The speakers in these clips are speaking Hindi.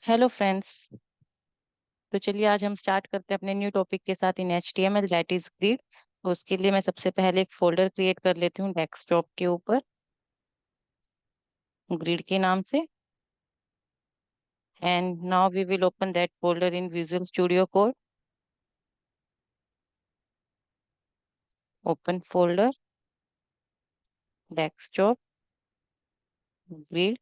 Hello friends. तो चलिए आज हम स्टार्ट करते हैं अपने न्यू टॉपिक के साथ इन HTML दैट इज ग्रिड। तो उसके लिए मैं सबसे पहले एक फोल्डर क्रिएट कर लेती हूँ डेस्कटॉप के ऊपर ग्रिड के नाम से। And now we will open that folder in Visual Studio Code. Open folder desktop grid.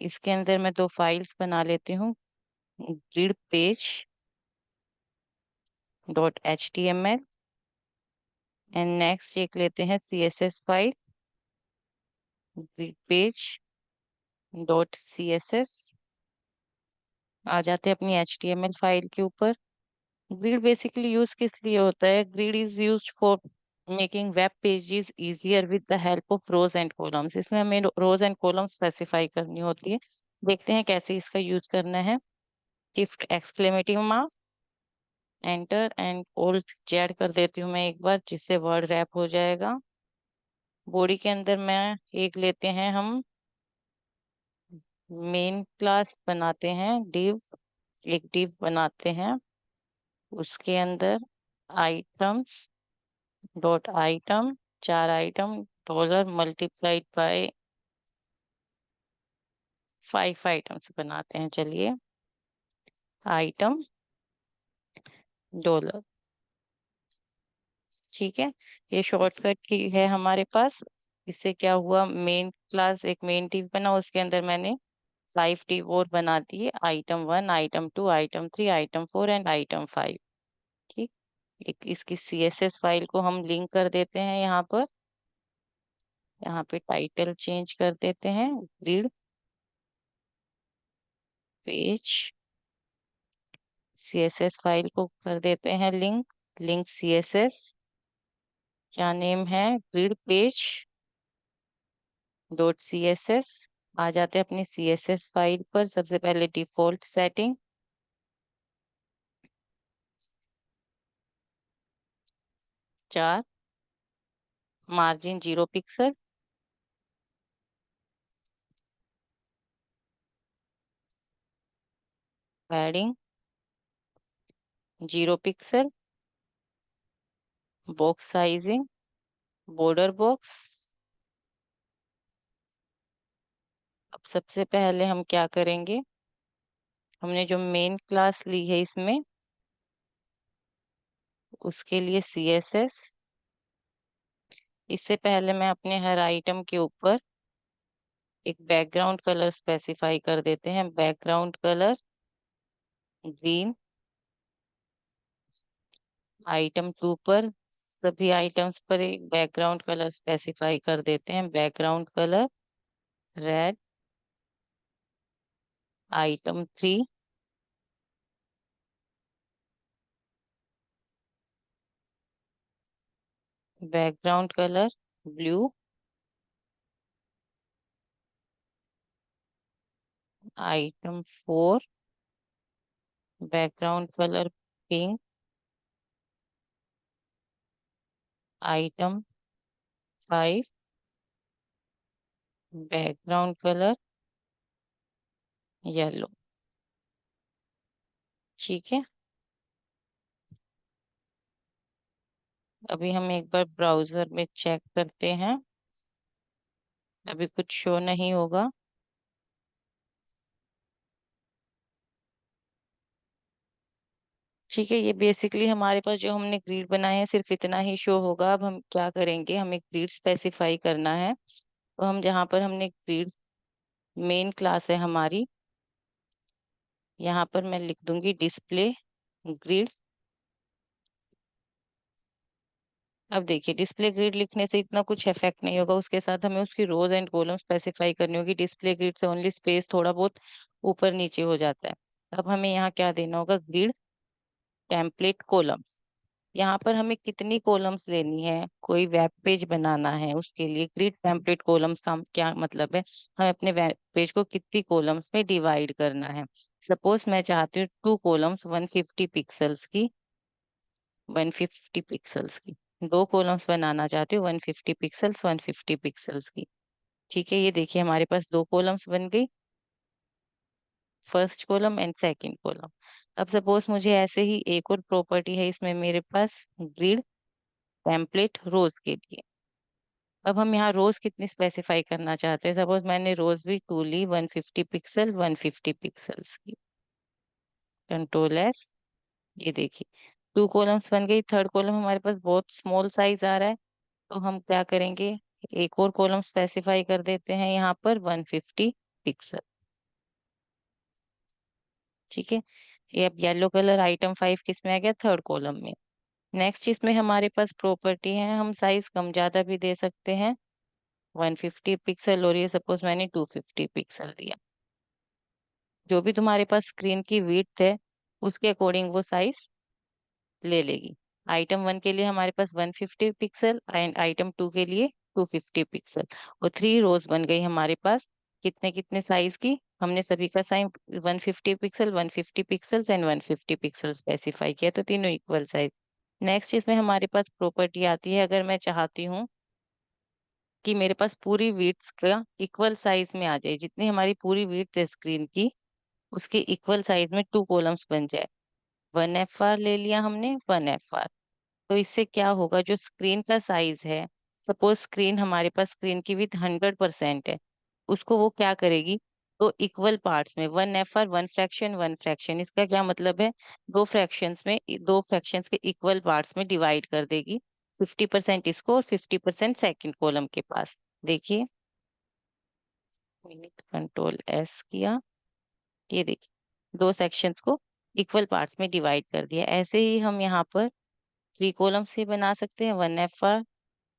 इसके अंदर मैं दो फाइल्स बना लेती हूँ, grid page .html and next एक लेते हैं CSS file grid page .css। आ जाते हैं अपनी HTML फाइल के ऊपर। ग्रिड बेसिकली यूज किस लिए होता है? Grid is used for making web pages easier with the help of rose and columns. इसमें हमें रोज एंड कॉलम्स स्पेसिफाई करनी होती है। देखते हैं कैसे इसका यूज करना है। Gift exclamative mark enter and old Z कर देती हूँ मैं एक बार, जिससे वर्ड रैप हो जाएगा। बॉडी के अंदर मैं एक लेते हैं हम मेन क्लास बनाते हैं डिव, एक डिव बनाते हैं। उसके अंदर आइटम्स डॉट आइटम, चार item dollar multiplied by 5 items बनाते हैं। चलिए आइटम डॉलर, ठीक है। ये शॉर्टकट की है हमारे पास। इससे क्या हुआ, मेन क्लास एक मेन डिव बना, उसके अंदर मैंने 5 डिव और बना दिए, item 1 item 2 item 3 item 4 and item 5। ठीक। एक इसकी CSS फाइल को हम लिंक कर देते हैं यहाँ पर। यहाँ पे टाइटल चेंज कर देते हैं ग्रिड पेज। CSS फाइल को कर देते हैं लिंक, लिंक CSS। क्या नेम है? Grid page .css। आ जाते हैं अपनी CSS फाइल पर। सबसे पहले default setting, star, margin 0 pixel, padding 0 pixel, box sizing, border box. अब सबसे पहले हम क्या करेंगे, हमने जो मेन क्लास ली है इसमें, उसके लिए CSS। इससे पहले मैं अपने हर आइटम के ऊपर एक बैकग्राउंड कलर स्पेसिफाई कर देते हैं। Background colour green. आइटम 2 पर सभी आइटम्स पर एक बैकग्राउंड कलर स्पेसिफाई कर देते हैं। Background colour red. Item 3 background colour blue. Item 4 background colour pink. Item 5 background colour yellow. ठीक है। अभी हम एक बार ब्राउजर में चेक करते हैं, अभी कुछ शो नहीं होगा। ठीक है, ये बेसिकली हमारे पास जो हमने ग्रिड बनाए हैं सिर्फ इतना ही शो होगा। अब हम क्या करेंगे, हमें ग्रिड स्पेसिफाई करना है। तो हम जहाँ पर हमने ग्रिड मेन क्लास है हमारी, यहाँ पर मैं लिख दूंगी डिस्प्ले ग्रिड। अब देखिए डिस्प्ले ग्रिड लिखने से इतना कुछ इफेक्ट नहीं होगा, उसके साथ हमें उसकी रोज एंड कॉलम स्पेसिफाई करनी होगी। डिस्प्ले ग्रिड से ओनली स्पेस थोड़ा बहुत ऊपर नीचे हो जाता है। अब हमें यहाँ क्या देना होगा, ग्रिड टेम्पलेट कॉलम्स। यहाँ पर हमें कितनी कॉलम्स लेनी है, कोई वेब पेज बनाना है उसके लिए ग्रिड टेम्पलेट कॉलम्स का क्या मतलब है, हमें अपने वेब पेज को कितनी कॉलम्स में डिवाइड करना है। सपोज मैं चाहती हूँ 2 कॉलम्स 150 पिक्सल्स की, 150 पिक्सल्स की। 2 कॉलम्स बनाना चाहती हूँ 150 पिक्सल्स 150 पिक्सल्स की। ठीक है, ये देखिए हमारे पास दो कॉलम्स बन गई, first column and second column. अब सपोज मुझे ऐसे ही एक और प्रॉपर्टी है इसमें मेरे पास, ग्रिड टेम्पलेट रोज के लिए। अब हम यहाँ रोज कितनी स्पेसिफाई करना चाहते हैं, सपोज मैंने रोज भी टू ली 150 पिक्सल 150 पिक्सल्स की, कंट्रोल एस। ये देखिए टू कॉलम्स बन गई, थर्ड कॉलम हमारे पास बहुत स्मॉल साइज आ रहा है, तो हम क्या करेंगे, एक और कॉलम स्पेसिफाई कर देते हैं यहाँ पर 150 पिक्सल। ठीक है, ये अब येलो कलर आइटम 5 किस में आ गया, थर्ड कॉलम में। नेक्स्ट इसमें हमारे पास प्रॉपर्टी है, हम साइज कम ज्यादा भी दे सकते हैं, 150 पिक्सल, और ये सपोज मैंने 250 पिक्सल दिया। जो भी तुम्हारे पास स्क्रीन की विड्थ है उसके अकॉर्डिंग वो साइज ले लेगी। आइटम 1 के लिए हमारे पास 150 पिक्सल एंड आइटम 2 के लिए 250 पिक्सल, और थ्री रोज बन गई हमारे पास, कितने कितने साइज की, हमने सभी का size 150 pixel 150 pixels and 150 pixel specify किया, तो तीनों इक्वल साइज। नेक्स्ट इसमें हमारे पास प्रॉपर्टी आती है, अगर मैं चाहती हूँ कि मेरे पास पूरी विड्थ का इक्वल साइज में आ जाए, जितनी हमारी पूरी विड्थ है स्क्रीन की उसके इक्वल साइज में टू कॉलम्स बन जाए, 1 FR ले लिया हमने, 1 FR। तो इससे क्या होगा, जो स्क्रीन का साइज है, सपोज स्क्रीन हमारे पास स्क्रीन की विथ 100% है, उसको वो क्या करेगी, तो इक्वल पार्ट्स में 1 FR 1 फ्रैक्शन 1 फ्रैक्शन, इसका क्या मतलब है, दो फ्रैक्शंस के इक्वल पार्ट्स में डिवाइड कर देगी, 50% इसको और 50% सेकेंड कॉलम के पास। देखिए मिनट, कंट्रोल एस किया, ये देखिए दो सेक्शंस को इक्वल पार्ट्स में डिवाइड कर दिया। ऐसे ही हम यहाँ पर थ्री कॉलम से बना सकते हैं, 1 FR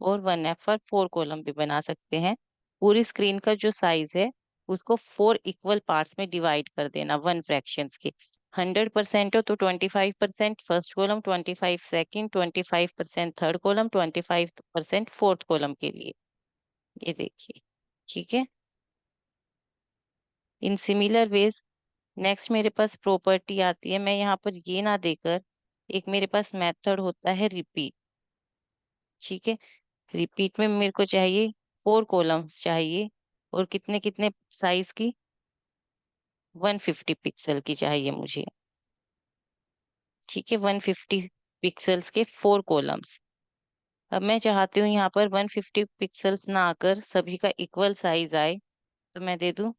और 1 FR फोर कॉलम भी बना सकते हैं। पूरी स्क्रीन का जो साइज है उसको फोर इक्वल पार्ट्स में डिवाइड कर देना, 1 फ्रैक्शंस के। 100% हो तो 25% first column, 25 second, 25% third column, 25% fourth column के लिए। ये देखिए, ठीक है। इन सिमिलर वेज नेक्स्ट मेरे पास प्रॉपर्टी आती है, मैं यहाँ पर ये ना देकर, एक मेरे पास मेथड होता है रिपीट। ठीक है, रिपीट में मेरे को चाहिए फोर कॉलम्स चाहिए, और कितने कितने साइज की, 150 पिक्सल की चाहिए मुझे। ठीक है, 150 पिक्सल्स के फोर कॉलम्स। अब मैं चाहती हूँ यहाँ पर 150 पिक्सल्स ना आकर सभी का इक्वल साइज आए, तो मैं दे दूँ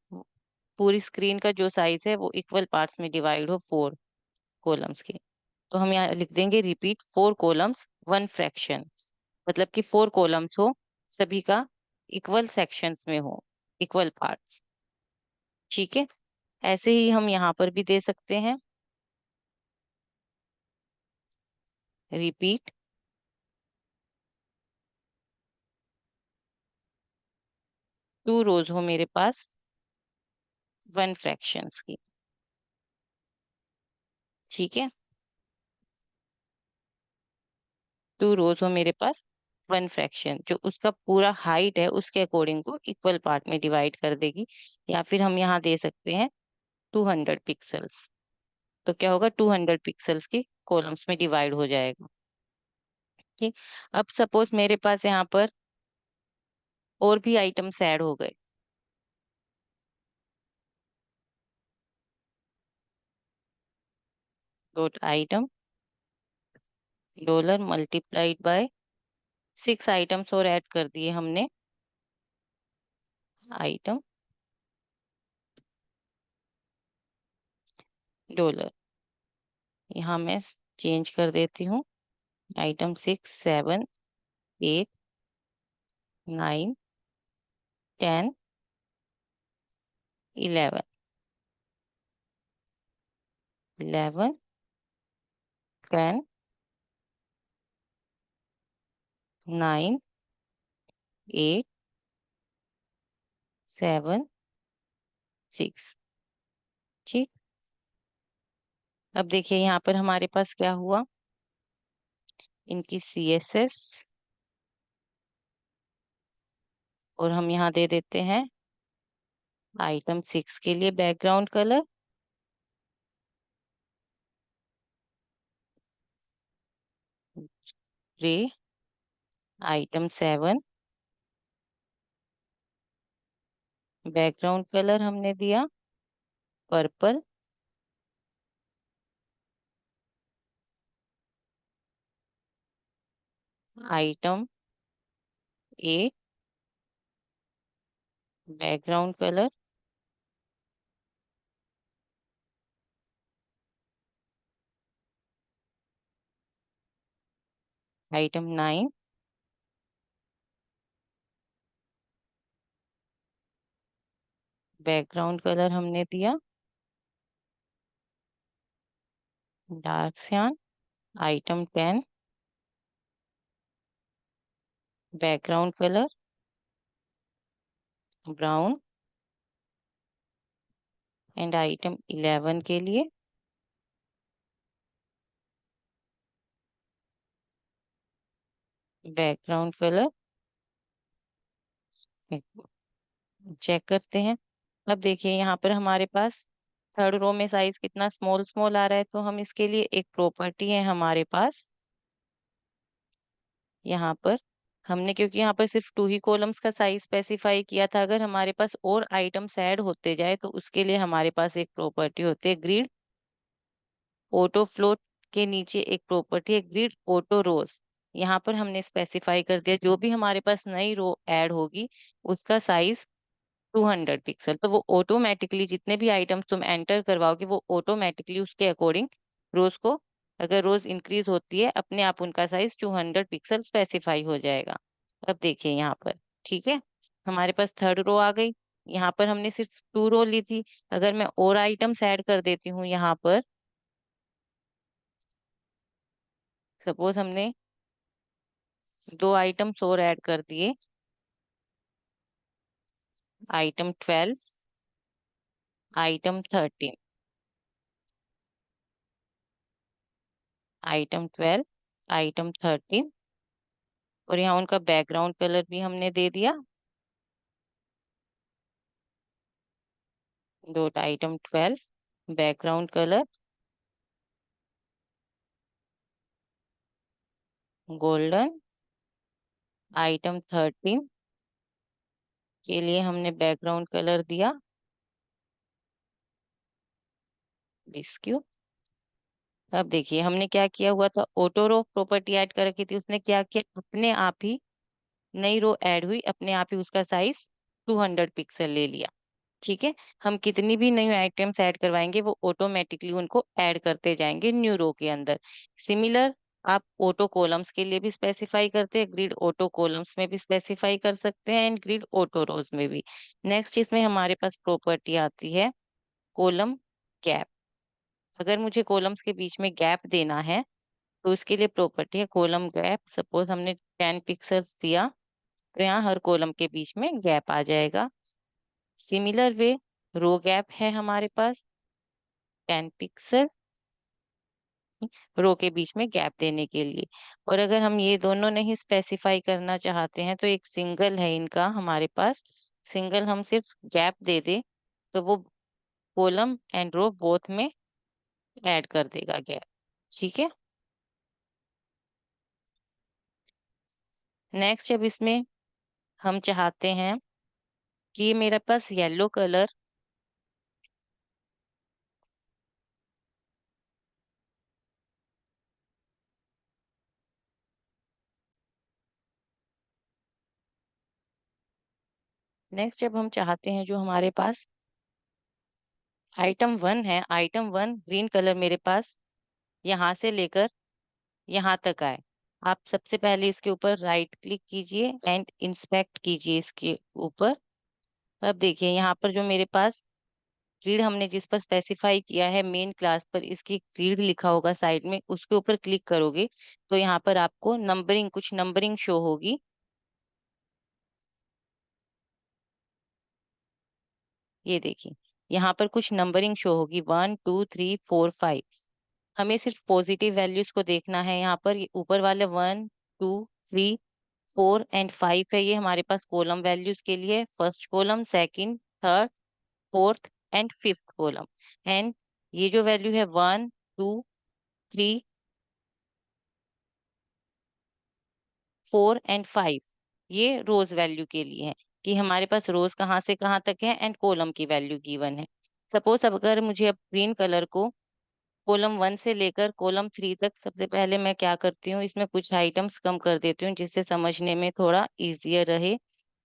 पूरी स्क्रीन का जो साइज है वो इक्वल पार्ट्स में डिवाइड हो फोर कॉलम्स के। तो हम यहाँ लिख देंगे रिपीट फोर कॉलम्स 1 फ्रैक्शन, मतलब कि फोर कॉलम्स हो, सभी का इक्वल सेक्शंस में हो, इक्वल पार्ट्स। ठीक है, ऐसे ही हम यहाँ पर भी दे सकते हैं, रिपीट टू रोज हो मेरे पास 1 फ्रैक्शंस की। ठीक है, टू रोज हो मेरे पास 1 फ्रैक्शन, जो उसका पूरा हाइट है उसके अकॉर्डिंग को इक्वल पार्ट में डिवाइड कर देगी। या फिर हम यहाँ दे सकते हैं 200 पिक्सल्स, तो क्या होगा, 200 पिक्सल्स की कॉलम्स में डिवाइड हो जाएगा। ठीक, अब सपोज मेरे पास यहाँ पर और भी आइटम्स ऐड हो गए, dot item dollar multiplied by 6 items और ऐड कर दिए हमने, आइटम डॉलर। यहाँ मैं चेंज कर देती हूँ, आइटम 6 7 8 9 10 11, 10 9 8 7 6। ठीक, अब देखिए यहाँ पर हमारे पास क्या हुआ, इनकी CSS, और हम यहाँ दे देते हैं आइटम 6 के लिए background colour grey, item 7 background colour हमने दिया purple. Item A, background colour item 9, background colour हमने दिया dark cyan. Item 10, background colour brown. And item 11 के लिए बैकग्राउंड कलर, चेक करते हैं। अब देखिए यहाँ पर हमारे पास थर्ड रो में साइज कितना स्मॉल स्मॉल आ रहा है, तो हम इसके लिए एक प्रॉपर्टी है हमारे पास यहाँ पर। हमने क्योंकि यहाँ पर सिर्फ 2 ही कॉलम्स का साइज स्पेसिफाई किया था, अगर हमारे पास और आइटम्स ऐड होते जाए तो उसके लिए हमारे पास एक प्रॉपर्टी होती है ग्रिड ऑटो फ्लोट। के नीचे एक प्रॉपर्टी है ग्रिड ऑटो रोज। यहाँ पर हमने स्पेसिफाई कर दिया जो भी हमारे पास नई रो ऐड होगी उसका साइज 200 पिक्सल, तो वो ऑटोमेटिकली जितने भी आइटम्स तुम एंटर करवाओगे वो ऑटोमेटिकली उसके अकॉर्डिंग रोज को, अगर रोज इंक्रीज होती है अपने आप उनका साइज 200 पिक्सल स्पेसिफाई हो जाएगा। अब देखिए यहाँ पर, ठीक है, हमारे पास थर्ड रो आ गई। यहाँ पर हमने सिर्फ 2 रो ली थी, अगर मैं और आइटम्स ऐड कर देती हूँ यहाँ पर, सपोज हमने 2 आइटम्स और ऐड कर दिए, आइटम 12, आइटम 13, आइटम 12, आइटम 13, और यहाँ उनका बैकग्राउंड कलर भी हमने दे दिया। Dot item 12, background colour golden. Item 13 के लिए हमने बैकग्राउंड कलर दिया बिस्क्यू। अब देखिए हमने क्या किया हुआ था, ऑटो रो प्रॉपर्टी ऐड कर रखी थी, उसने क्या किया अपने आप ही नई रो ऐड हुई, अपने आप ही उसका साइज 200 पिक्सल ले लिया। ठीक है, हम कितनी भी नई आइटम्स ऐड करवाएंगे वो ऑटोमेटिकली उनको ऐड करते जाएंगे न्यू रो के अंदर। सिमिलर आप ऑटो कॉलम्स के लिए भी स्पेसिफाई करते हैं, ग्रिड ऑटो कॉलम्स में भी स्पेसिफाई कर सकते हैं एंड ग्रिड ऑटो रोज में भी। नेक्स्ट इसमें हमारे पास प्रॉपर्टी आती है कॉलम गैप। अगर मुझे कॉलम्स के बीच में गैप देना है तो उसके लिए प्रॉपर्टी है कॉलम गैप। सपोज हमने 10 पिक्सल्स दिया तो यहाँ हर कॉलम के बीच में गैप आ जाएगा। सिमिलर वे रो गैप है हमारे पास 10 पिक्सल, रो के बीच में गैप देने के लिए। और अगर हम ये दोनों नहीं स्पेसिफाई करना चाहते हैं तो एक सिंगल है इनका हमारे पास, सिंगल हम सिर्फ गैप दे दे तो वो कॉलम एंड रो बोथ में ऐड कर देगा गैप। ठीक है, नेक्स्ट अब इसमें हम चाहते हैं कि मेरे पास येलो कलर, नेक्स्ट जब हम चाहते हैं जो हमारे पास आइटम 1 है, आइटम 1 ग्रीन कलर मेरे पास यहाँ से लेकर यहाँ तक आए। आप सबसे पहले इसके ऊपर राइट क्लिक कीजिए एंड इंस्पेक्ट कीजिए इसके ऊपर। अब देखिए यहाँ पर जो मेरे पास ग्रिड हमने जिस पर स्पेसिफाई किया है मेन क्लास पर, इसकी ग्रिड लिखा होगा साइड में, उसके ऊपर क्लिक करोगे तो यहाँ पर आपको नंबरिंग, कुछ नंबरिंग शो होगी। ये देखिए यहाँ पर कुछ नंबरिंग शो होगी 1 2 3 4 5। हमें सिर्फ पॉजिटिव वैल्यूज को देखना है। यहाँ पर ये ऊपर वाले 1 2 3 4 एंड 5 है, ये हमारे पास कॉलम वैल्यूज के लिए, first column, second, third, fourth and fifth column. And ये जो वैल्यू है 1 2 3 4 एंड 5, ये रोज वैल्यू के लिए है। कि हमारे पास रोज कहाँ से कहाँ तक है एंड कॉलम की वैल्यू गिवन है। सपोज अगर मुझे अब ग्रीन कलर को कॉलम 1 से लेकर कॉलम 3 तक, सबसे पहले मैं क्या करती हूँ, इसमें कुछ आइटम्स कम कर देती हूँ जिससे समझने में थोड़ा इजियर रहे।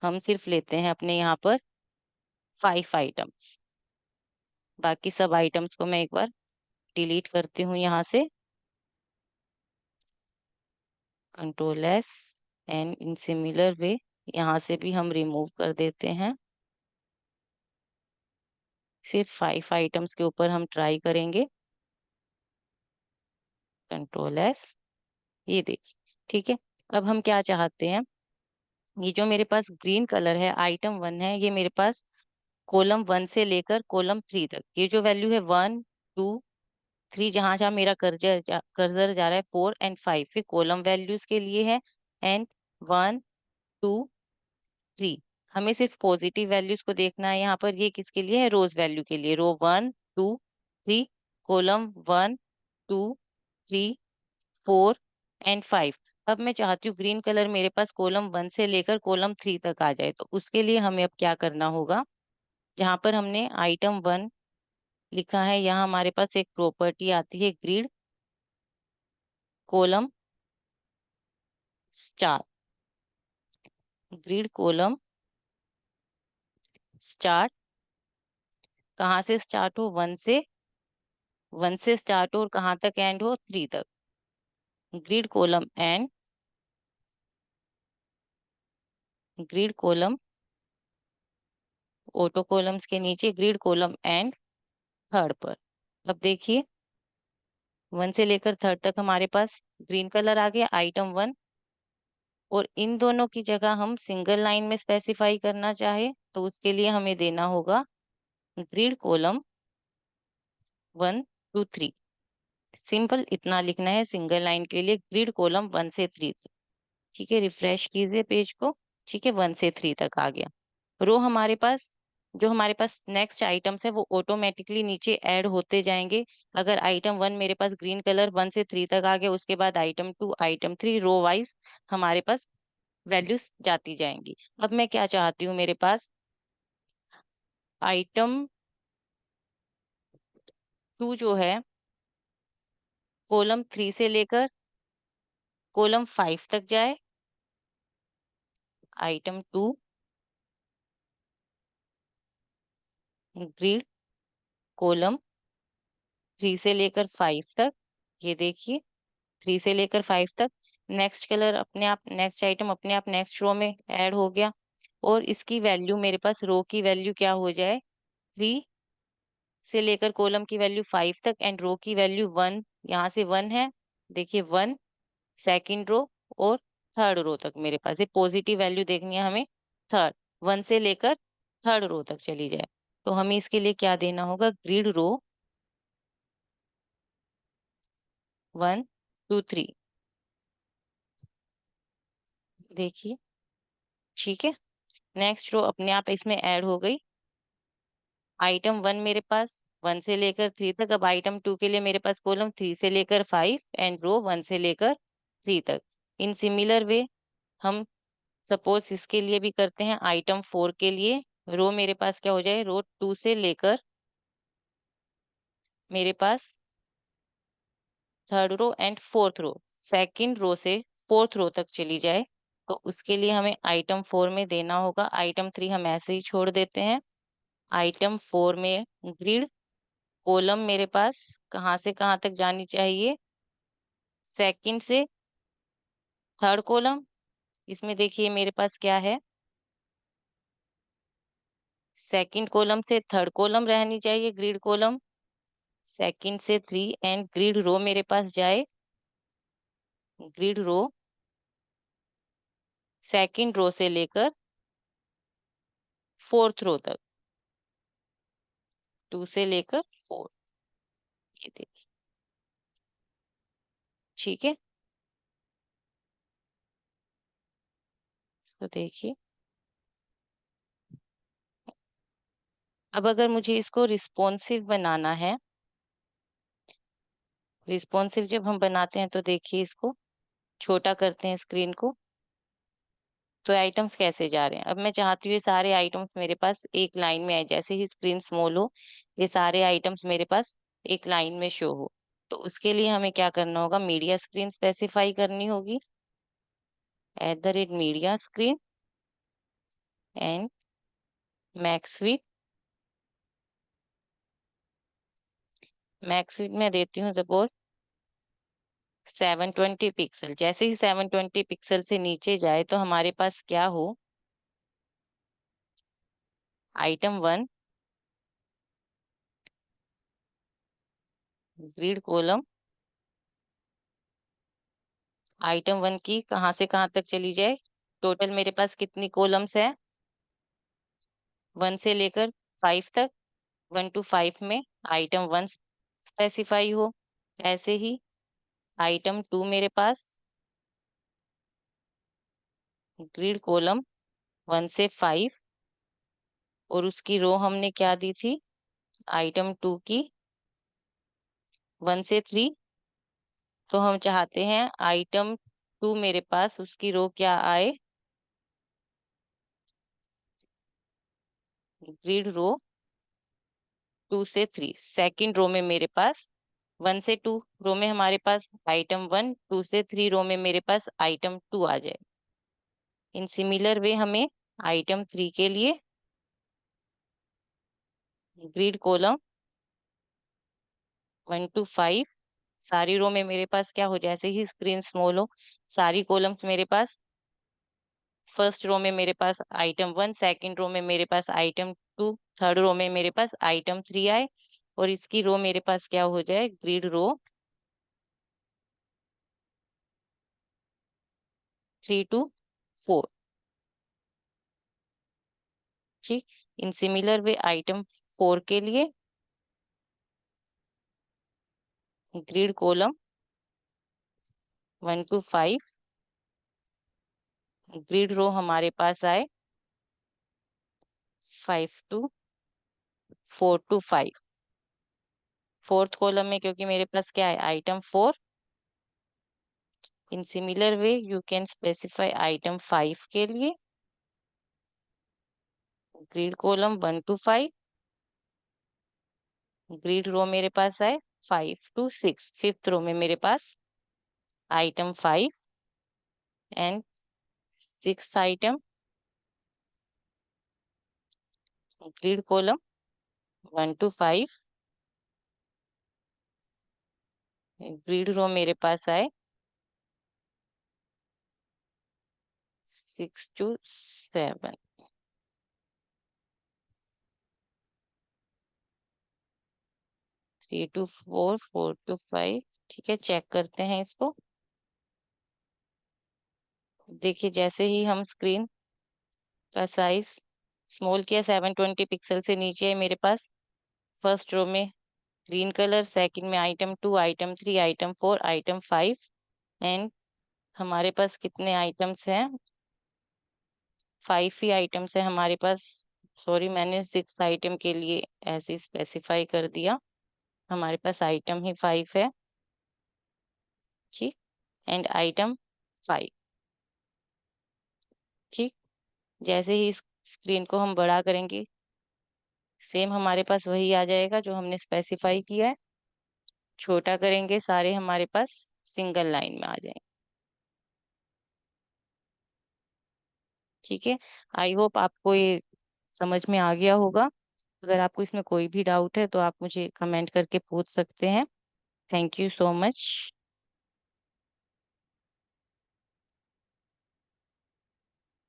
हम सिर्फ लेते हैं अपने यहाँ पर 5 आइटम्स। बाकी सब आइटम्स को मैं एक बार डिलीट करती हूँ यहाँ से, control S, and in similar way यहाँ से भी हम रिमूव कर देते हैं। सिर्फ 5 आइटम्स के ऊपर हम ट्राई करेंगे, कंट्रोल एस, ये देखिए, ठीक है। अब हम क्या चाहते हैं, ये जो मेरे पास ग्रीन कलर है आइटम 1 है, ये मेरे पास कॉलम 1 से लेकर कॉलम 3 तक, ये जो वैल्यू है 1 2 3, जहां जहां मेरा कर्सर जा रहा है 4 एंड 5 फिर कॉलम वैल्यूज के लिए है, एंड 1 2 3 हमें सिर्फ पॉजिटिव वैल्यूज को देखना है यहाँ पर। ये किसके लिए है, रोज वैल्यू के लिए, रो 1 2 3, कॉलम 1 2 3 4 एंड 5। अब मैं चाहती हूँ ग्रीन कलर मेरे पास कॉलम 1 से लेकर कॉलम 3 तक आ जाए, तो उसके लिए हमें अब क्या करना होगा, जहां पर हमने आइटम 1 लिखा है, यहाँ हमारे पास एक प्रॉपर्टी आती है grid column star. Grid column start, कहाँ से स्टार्ट हो, 1 से स्टार्ट हो और कहाँ तक एंड हो, 3 तक। Grid column and, grid column auto columns के नीचे ग्रिड कॉलम एंड थर्ड पर। अब देखिए 1 से लेकर थर्ड तक हमारे पास ग्रीन कलर आ गया आइटम 1, और इन दोनों की जगह हम सिंगल लाइन में स्पेसिफाई करना चाहे तो उसके लिए हमें देना होगा ग्रिड कॉलम 1 2 3। सिंपल इतना लिखना है सिंगल लाइन के लिए, ग्रिड कॉलम 1 से 3 तक। ठीक है, रिफ्रेश कीजिए पेज को। ठीक है, 1 से 3 तक आ गया। रो हमारे पास, जो हमारे पास नेक्स्ट आइटम्स है वो ऑटोमेटिकली नीचे ऐड होते जाएंगे। अगर आइटम 1 मेरे पास ग्रीन कलर 1 से 3 तक आ गया, उसके बाद आइटम 2 आइटम 3 रो वाइज हमारे पास वैल्यूज जाती जाएंगी। अब मैं क्या चाहती हूँ, मेरे पास आइटम 2 जो है कॉलम 3 से लेकर कॉलम 5 तक जाए। आइटम 2 ग्रिड कॉलम 3 से लेकर 5 तक, ये देखिए 3 से लेकर 5 तक। नेक्स्ट कलर अपने आप, नेक्स्ट आइटम अपने आप नेक्स्ट रो में ऐड हो गया, और इसकी वैल्यू मेरे पास रो की वैल्यू क्या हो जाए, 3 से लेकर कॉलम की वैल्यू 5 तक एंड रो की वैल्यू 1, यहाँ से 1 है, देखिए 1 सेकंड रो और थर्ड रो तक मेरे पास ये पॉजिटिव वैल्यू देखनी है हमें। थर्ड, 1 से लेकर थर्ड रो तक चली जाए, तो हमें इसके लिए क्या देना होगा, ग्रिड रो 1 2 3, देखिए, ठीक है। नेक्स्ट रो अपने आप इसमें ऐड हो गई। आइटम 1 मेरे पास 1 से लेकर 3 तक, अब आइटम 2 के लिए मेरे पास कॉलम 3 से लेकर 5 एंड रो 1 से लेकर 3 तक। इन सिमिलर वे हम सपोज इसके लिए भी करते हैं, आइटम 4 के लिए रो मेरे पास क्या हो जाए, रो 2 से लेकर मेरे पास third row and fourth row, second row से फोर्थ रो तक चली जाए, तो उसके लिए हमें आइटम 4 में देना होगा। आइटम 3 हम ऐसे ही छोड़ देते हैं। आइटम 4 में ग्रिड कॉलम मेरे पास कहाँ से कहाँ तक जानी चाहिए, सेकंड से थर्ड कॉलम। इसमें देखिए मेरे पास क्या है, सेकंड कॉलम से थर्ड कॉलम रहनी चाहिए ग्रिड कॉलम, सेकंड से 3 एंड ग्रिड रो मेरे पास जाए, ग्रिड रो सेकंड रो से लेकर फोर्थ रो तक, 2 से लेकर 4, ये देखिए, ठीक है। तो देखिए अब अगर मुझे इसको रिस्पॉन्सिव बनाना है, रिस्पॉन्सिव जब हम बनाते हैं तो देखिए इसको छोटा करते हैं स्क्रीन को, तो आइटम्स कैसे जा रहे हैं? अब मैं चाहती हूँ ये सारे आइटम्स मेरे पास एक लाइन में आए, जैसे ही स्क्रीन स्मॉल हो, ये सारे आइटम्स मेरे पास एक लाइन में शो हो। तो उसके लिए हमें क्या करना होगा? मीडिया स्क्रीन स्पेसिफाई करनी होगी, @media screen and max width. Max width मैं देती हूँ सपोज 720 पिक्सल। जैसे ही 720 पिक्सल से नीचे जाए तो हमारे पास क्या हो? आइटम 1 ग्रिड कॉलम, आइटम 1 की कहाँ से कहाँ तक चली जाए? टोटल मेरे पास कितनी कॉलम्स है? 1 से लेकर 5 तक। 1 to 5 में आइटम 1 स्पेसिफाई हो। ऐसे ही आइटम 2 मेरे पास ग्रिड कॉलम 1 से 5, और उसकी रो हमने क्या दी थी? आइटम 2 की 1 से 3। तो हम चाहते हैं आइटम 2 मेरे पास उसकी रो क्या आए? ग्रिड रो 2 से 3। सेकंड रो में मेरे पास 1 से 2 रो में हमारे पास आइटम 1, 2 से 3 रो में मेरे पास आइटम 2 आ जाए। इन सिमिलर वे हमें आइटम 3 के लिए ग्रिड कॉलम 1 to 5 सारी रो में मेरे पास क्या हो? जैसे ही स्क्रीन स्मॉल हो, सारी कॉलम्स मेरे पास, फर्स्ट रो में मेरे पास आइटम 1, सेकंड रो में मेरे पास आइटम 2, थर्ड रो में मेरे पास आइटम 3 आए, और इसकी रो मेरे पास क्या हो जाए? Grid row 3 to 4। ठीक। इन सिमिलर वे आइटम 4 के लिए ग्रिड कॉलम 1 to 5, ग्रिड रो हमारे पास आए 5 to 4 to 5। फोर्थ कॉलम में क्योंकि मेरे पास क्या है? Item 4। In similar way you can specify item 5 के लिए grid column 1 to 5, grid row मेरे पास आए 5 to 6। फिफ्थ रो में मेरे पास item 5 and six item, grid column 1 to 5, grid row मेरे पास आए 6 to 7, 3 to 4, 4 to 5। ठीक है, चेक करते हैं इसको। देखिए जैसे ही हम स्क्रीन का साइज स्मॉल किया, 720 पिक्सल से नीचे है मेरे पास। फर्स्ट रो में ग्रीन कलर, सेकंड में item 2, item 3, item 4, item 5, and हमारे पास कितने आइटम्स हैं? 5 ही आइटम्स है हमारे पास। सॉरी, मैंने 6 आइटम के लिए ऐसे स्पेसिफाई कर दिया। हमारे पास आइटम ही 5 है। ठीक। And item 5। ठीक। जैसे ही इस स्क्रीन को हम बड़ा करेंगे, सेम हमारे पास वही आ जाएगा जो हमने स्पेसिफाई किया है। छोटा करेंगे, सारे हमारे पास सिंगल लाइन में आ जाएंगे। ठीक है। आई होप आपको ये समझ में आ गया होगा। अगर आपको इसमें कोई भी डाउट है तो आप मुझे कमेंट करके पूछ सकते हैं। Thank you so much.